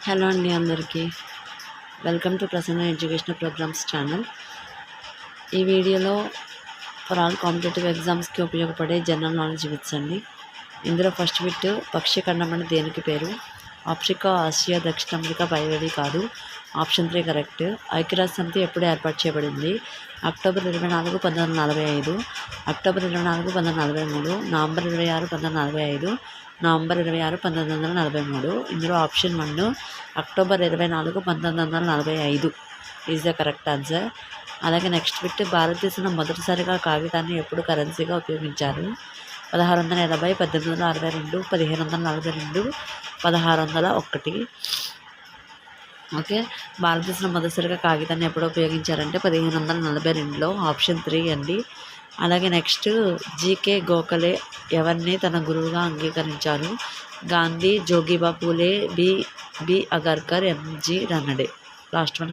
Hello అండి అందరికీ welcome to Prasanna educational programmes channel. ఈ వీడియోలో ఫర్ ఆల్ కాంపిటేటివ్ ఎగ్జామ్స్కి ఉపయోగపడే జనరల్ నాలెడ్జ్ బిట్స్ అండి. ఇందులో ఫస్ట్ బిట్ పక్షి ఖండం అని దేనికి పేరు? ఆఫ్రికా, ఆసియా, దక్షిణ అమెరికా పైవేవి కాదు. Option 3 correct. ఐక్యరాజ్య సమితి ఎప్పుడు ఏర్పాటు చేయబడింది? October 24, 1945, October 24, 1943, November 26, 1945, November 26, 1943. ఇందులో option 1 October 24, 1945 is the correct answer. అలాగే నెక్స్ట్ బిట్ భారతదేశంలో మొదటిసారిగా కాగితాన్ని ఎప్పుడు కరెన్సీగా ఉపయోగించారు? 1680, 1862, 1542, 1601. ఓకే, భారతదేశంలో మొదటిసారిగా కాగితాన్ని ఎప్పుడు ఉపయోగించారంటే 1542లో. ఆప్షన్ 3 అండి. అలాగే నెక్స్ట్ జీకే గోఖలే ఎవరిని తన గురువుగా అంగీకరించారు? Gandhi, Jyotiba Phule, B Agarkar, MG Ranade. Last one